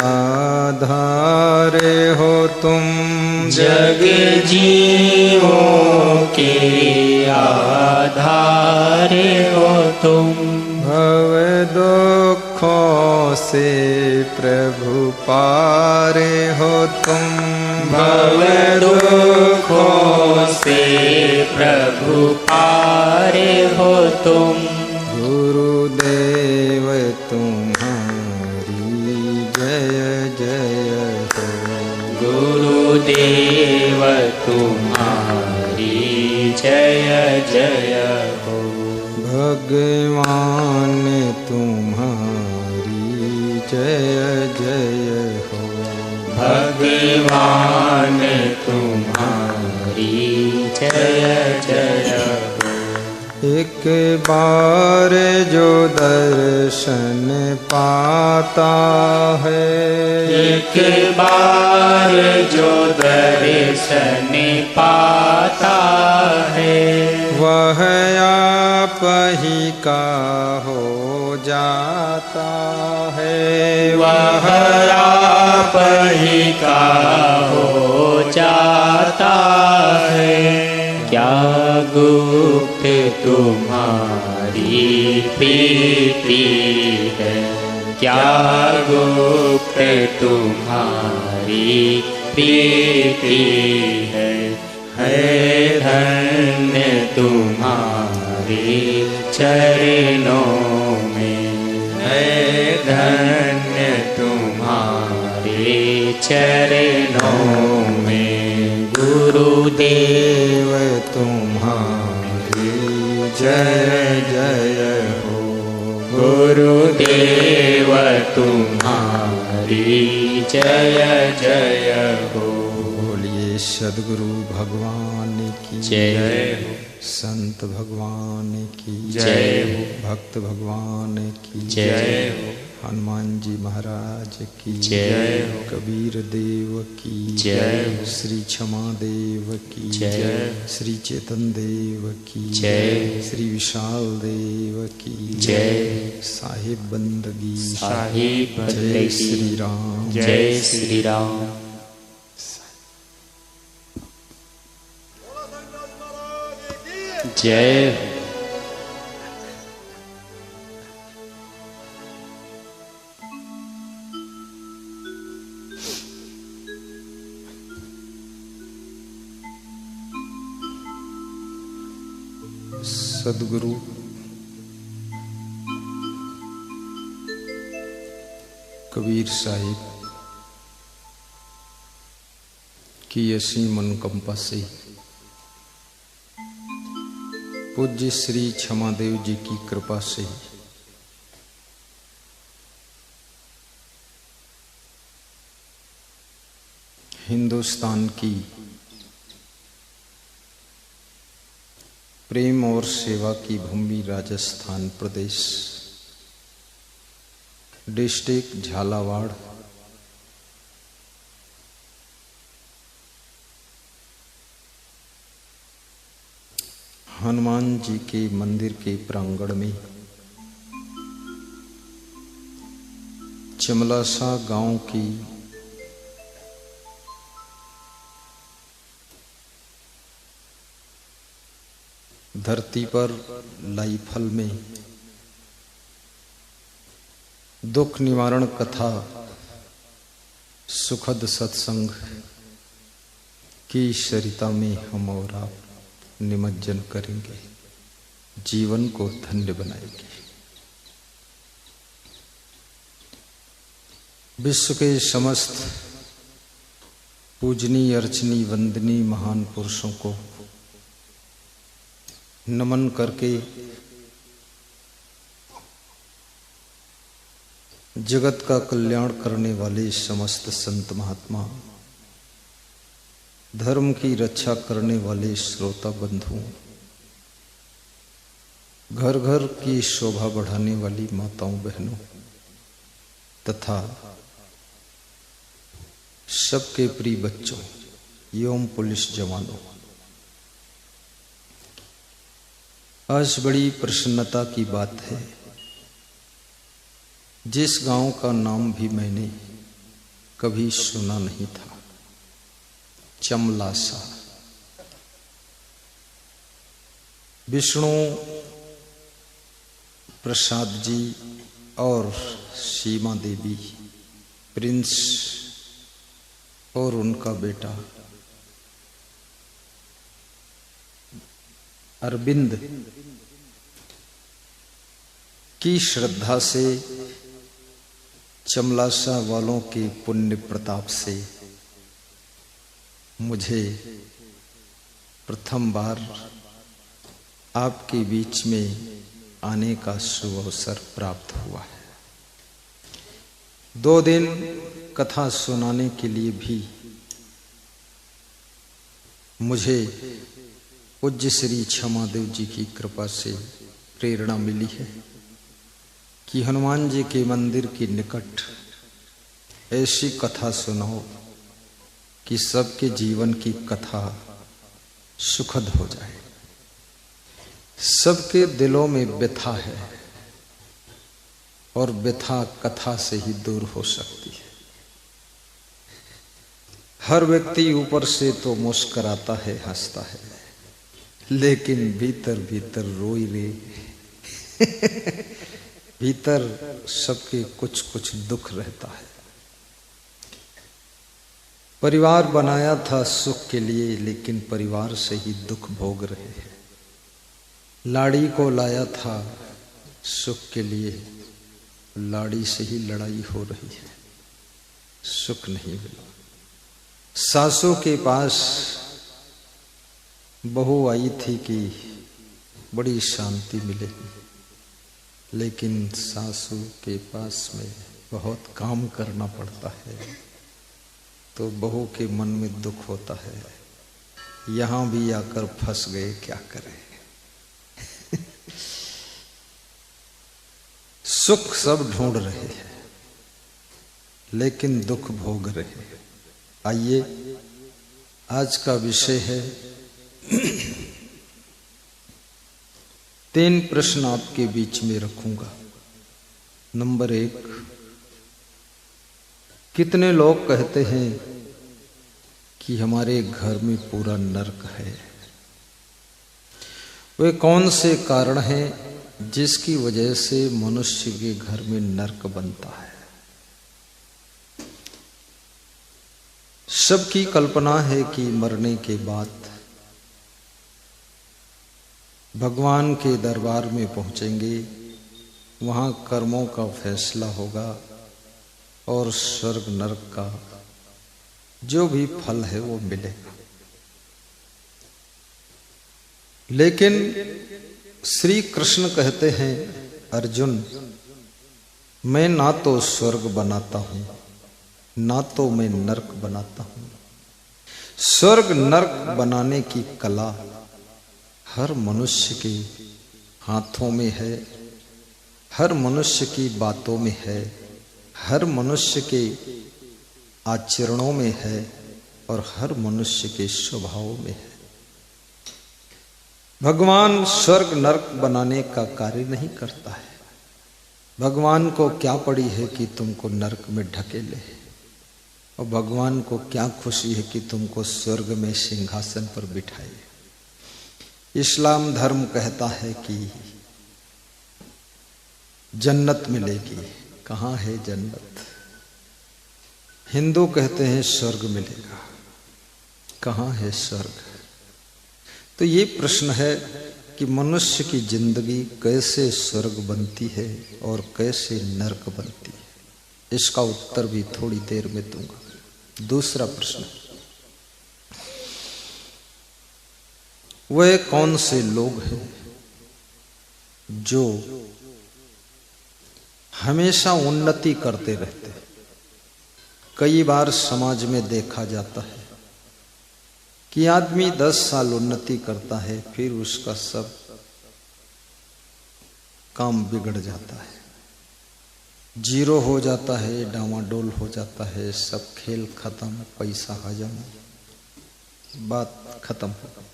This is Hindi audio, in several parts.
आधारे हो तुम, जग जीवों के आधारे हो तुम। भव दुखों से प्रभु पारे हो तुम, भव दुखों से प्रभु पारे हो तुम। गुरुदेव तुम्हारी जय जय हो, गुरुदेव तुम्हारी जय जय हो। भगवान तुम्हारी जय जय हो, भगवान तुम्हारी जय जय हो। एक बार जो दर्शन पाता है, एक बार जो दर्शन पाता है, वह आप ही का हो जाता है, वह आप ही का हो जाता है। क्या गुप्त तुम्हारी प्रीति है, क्या गुप्त तुम्हारी प्रीति है। धन्य तुम्हारे चरणों में, है धन्य तुम्हारे चरणों में। गुरुदेव तुम्हारी जय जय हो, गुरुदेव तुम्हारी जय जय हो। बोलिए सद्गुरु भगवान की जय हो, संत भगवान की जय हो, भक्त भगवान की जय हो, हनुमान जी महाराज की जय हो, कबीर देव की जय हो, श्री क्षमा देव की जय, श्री चेतन देव की जय, श्री विशाल देव की जय, साहिब बंदगी साहिब जय बंदगी, श्री राम, जय श्री राम। जय हो। सद्गुरु कबीर साहिब की असीम अनुकंपा से पूज्य श्री क्षमादेव जी की कृपा से हिंदुस्तान की प्रेम और सेवा की भूमि राजस्थान प्रदेश, डिस्ट्रिक्ट झालावाड़, हनुमान जी के मंदिर के प्रांगण में चमलासा गांव की धरती पर लाइफल में दुख निवारण कथा सुखद सत्संग की सरिता में हम और आप निमज्जन करेंगे, जीवन को धन्य बनाएंगे। विश्व के समस्त पूजनीय अर्चनी वंदनीय महान पुरुषों को नमन करके जगत का कल्याण करने वाले समस्त संत महात्मा, धर्म की रक्षा करने वाले श्रोता बंधुओं, घर घर की शोभा बढ़ाने वाली माताओं बहनों तथा सबके प्रिय बच्चों एवं पुलिस जवानों, आज बड़ी प्रसन्नता की बात है जिस गांव का नाम भी मैंने कभी सुना नहीं था, चमलासा। विष्णु प्रसाद जी और सीमा देवी, प्रिंस और उनका बेटा अरविंद की श्रद्धा से, चमलासा वालों के पुण्य प्रताप से मुझे प्रथम बार आपके बीच में आने का शुभ अवसर प्राप्त हुआ है। 2 दिन कथा सुनाने के लिए भी मुझे पूज्य श्री क्षमादेव जी की कृपा से प्रेरणा मिली है कि हनुमान जी के मंदिर के निकट ऐसी कथा सुनाओ कि सबके जीवन की कथा सुखद हो जाए। सबके दिलों में व्यथा है और व्यथा कथा से ही दूर हो सकती है। हर व्यक्ति ऊपर से तो मुस्कुराता है, हंसता है, लेकिन भीतर भीतर रोई रे भीतर सबके कुछ कुछ दुख रहता है। परिवार बनाया था सुख के लिए, लेकिन परिवार से ही दुख भोग रहे हैं। लाड़ी को लाया था सुख के लिए, लाड़ी से ही लड़ाई हो रही है, सुख नहीं मिला। सासू के पास बहू आई थी कि बड़ी शांति मिलेगी, लेकिन सासू के पास में बहुत काम करना पड़ता है, तो बहू के मन में दुख होता है। यहां भी आकर फंस गए, क्या करें। सुख सब ढूंढ रहे हैं, लेकिन दुख भोग रहे हैं। आइए, आज का विषय है 3 प्रश्न आपके बीच में रखूंगा। नंबर 1, कितने लोग कहते हैं कि हमारे घर में पूरा नरक है? वे कौन से कारण हैं जिसकी वजह से मनुष्य के घर में नरक बनता है? सबकी कल्पना है कि मरने के बाद भगवान के दरबार में पहुंचेंगे, वहां कर्मों का फैसला होगा और स्वर्ग नरक का जो भी फल है वो मिलेगा। लेकिन श्री कृष्ण कहते हैं, अर्जुन, मैं ना तो स्वर्ग बनाता हूं, ना तो मैं नरक बनाता हूं। स्वर्ग नरक बनाने की कला हर मनुष्य के हाथों में है, हर मनुष्य की बातों में है, हर मनुष्य के आचरणों में है और हर मनुष्य के स्वभाव में है। भगवान स्वर्ग नरक बनाने का कार्य नहीं करता है। भगवान को क्या पड़ी है कि तुमको नरक में ढकेले, और भगवान को क्या खुशी है कि तुमको स्वर्ग में सिंहासन पर बिठाए। इस्लाम धर्म कहता है कि जन्नत मिलेगी। कहाँ है जन्नत? हिंदू कहते हैं स्वर्ग मिलेगा। कहाँ है स्वर्ग? तो ये प्रश्न है कि मनुष्य की जिंदगी कैसे स्वर्ग बनती है और कैसे नरक बनती है। इसका उत्तर भी थोड़ी देर में दूंगा। दूसरा प्रश्न, वे कौन से लोग हैं जो हमेशा उन्नति करते रहते हैं? कई बार समाज में देखा जाता है कि आदमी 10 साल उन्नति करता है, फिर उसका सब काम बिगड़ जाता है, जीरो हो जाता है, डामाडोल हो जाता है, सब खेल खत्म, पैसा हजम, बात खत्म हो गई।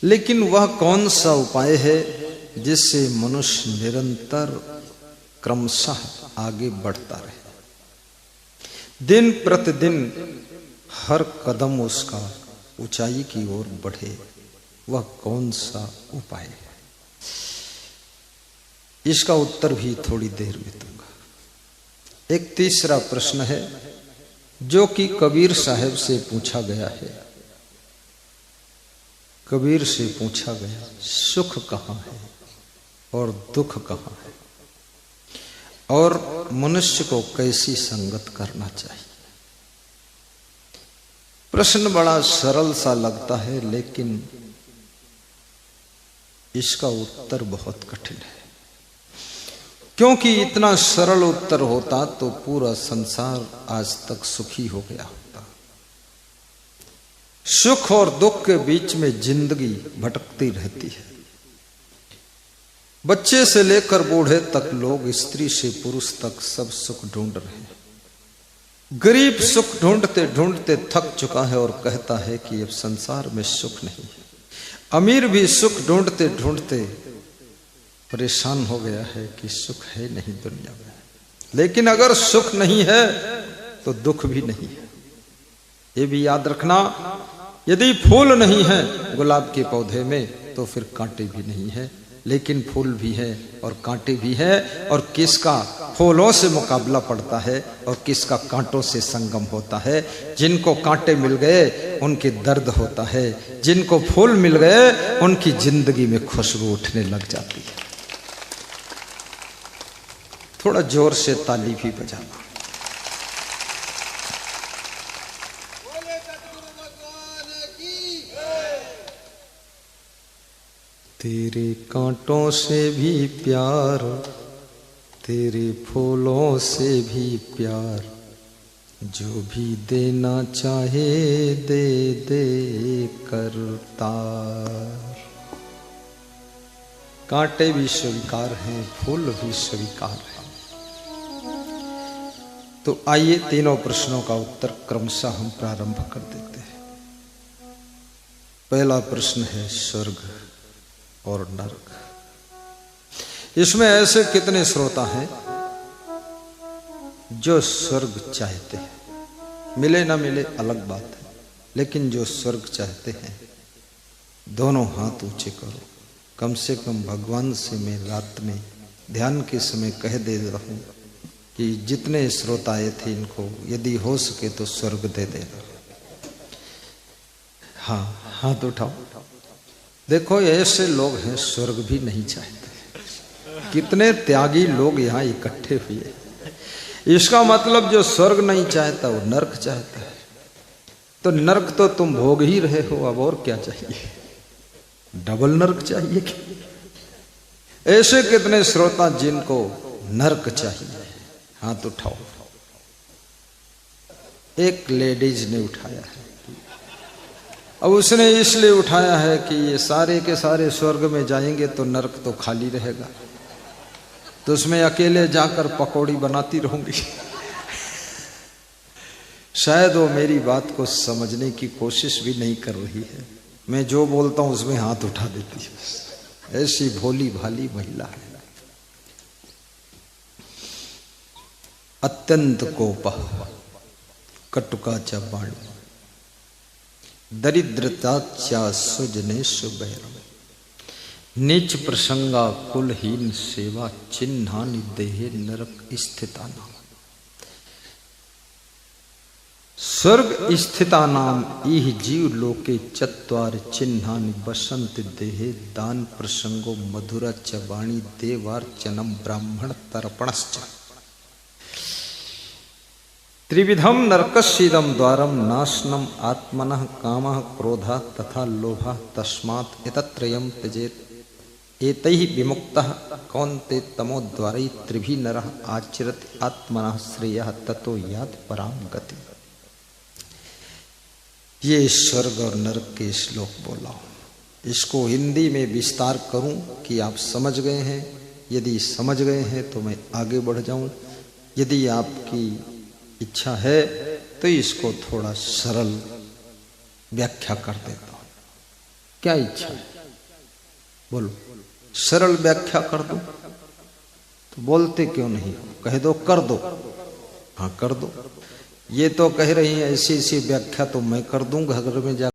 लेकिन वह कौन सा उपाय है जिससे मनुष्य निरंतर क्रमशः आगे बढ़ता रहे, दिन प्रतिदिन हर कदम उसका ऊंचाई की ओर बढ़े, वह कौन सा उपाय है? इसका उत्तर भी थोड़ी देर में दूंगा। एक तीसरा प्रश्न है जो कि कबीर साहब से पूछा गया है। कबीर से पूछा गया, सुख कहाँ है और दुख कहाँ है, और मनुष्य को कैसी संगत करना चाहिए। प्रश्न बड़ा सरल सा लगता है, लेकिन इसका उत्तर बहुत कठिन है, क्योंकि इतना सरल उत्तर होता तो पूरा संसार आज तक सुखी हो गया होता। सुख और दुख के बीच में जिंदगी भटकती रहती है। बच्चे से लेकर बूढ़े तक लोग, स्त्री से पुरुष तक सब सुख ढूंढ रहे हैं। गरीब सुख ढूंढते ढूंढते थक चुका है और कहता है कि अब संसार में सुख नहीं है। अमीर भी सुख ढूंढते ढूंढते परेशान हो गया है कि सुख है नहीं दुनिया में। लेकिन अगर सुख नहीं है तो दुख भी नहीं है। ये भी याद रखना, यदि फूल नहीं है गुलाब के पौधे में तो फिर कांटे भी नहीं है, लेकिन फूल भी है और कांटे भी है। और किसका फूलों से मुकाबला पड़ता है और किसका कांटों से संगम होता है। जिनको कांटे मिल गए उनके दर्द होता है, जिनको फूल मिल गए उनकी जिंदगी में खुशबू उठने लग जाती है। थोड़ा जोर से ताली भी बजाना। तेरे कांटों से भी प्यार, तेरे फूलों से भी प्यार, जो भी देना चाहे दे दे करतार। कांटे भी स्वीकार हैं, फूल भी स्वीकार हैं। तो आइए तीनों प्रश्नों का उत्तर क्रमशः हम प्रारंभ कर देते हैं। पहला प्रश्न है स्वर्ग और नरक। इसमें ऐसे कितने श्रोता हैं जो स्वर्ग चाहते हैं? मिले ना मिले अलग बात है, लेकिन जो स्वर्ग चाहते हैं दोनों हाथ ऊंचे करो। कम से कम भगवान से मैं रात में ध्यान के समय कह दे रहा हूं कि जितने श्रोता आए थे इनको यदि हो सके तो स्वर्ग दे देना। हाँ, हाथ उठाओ। देखो ऐसे लोग हैं स्वर्ग भी नहीं चाहते। कितने त्यागी लोग यहाँ इकट्ठे हुए। इसका मतलब जो स्वर्ग नहीं चाहता वो नरक चाहता है। तो नरक तो तुम भोग ही रहे हो, अब और क्या चाहिए? डबल नरक चाहिए क्या? ऐसे कितने श्रोता जिनको नरक चाहिए, हाथ उठाओ। एक लेडीज ने उठाया है। अब उसने इसलिए उठाया है कि ये सारे के सारे स्वर्ग में जाएंगे तो नरक तो खाली रहेगा, तो उसमें अकेले जाकर पकौड़ी बनाती रहूंगी। शायद वो मेरी बात को समझने की कोशिश भी नहीं कर रही है। मैं जो बोलता हूं उसमें हाथ उठा देती है। ऐसी भोली भाली महिला है। अत्यंत कोप, कटुका च वाणी, दरिद्रता चा सुजने सुबैरम, नीच प्रसंगा कुलहीन सेवा, चिन्हानि देहे नरक स्थितानाम। स्वर्ग स्थितानाम इह जीव लोके चत्वार चिन्हानि बसंत देहे, दान प्रसंगो मधुरा च वाणी, देवार्चनम ब्राह्मण तर्पणश्च। त्रिविधम नरकस्येदं द्वारम, नाशनम आत्मनः कामः क्रोधः तथा लोभः, तस्मात् एतत्त्रयं त्यजेत्। एतैः विमुक्तः कौन्ते तमोद्वारै, त्रिभिः नरः आचरति आत्मनः श्रेयः, ततो याति परां गति। ये स्वर्ग और नरक के श्लोक बोला। इसको हिंदी में विस्तार करूं कि आप समझ गए हैं? यदि समझ गए हैं तो मैं आगे बढ़ जाऊं। यदि आपकी इच्छा है तो इसको थोड़ा सरल व्याख्या कर देता हूं। क्या इच्छा है? बोलो। सरल व्याख्या कर दूं तो बोलते क्यों नहीं हो? कह दो कर दो। हाँ कर दो। ये तो कह रही है ऐसी ऐसी व्याख्या तो मैं कर दूंगा घर में जा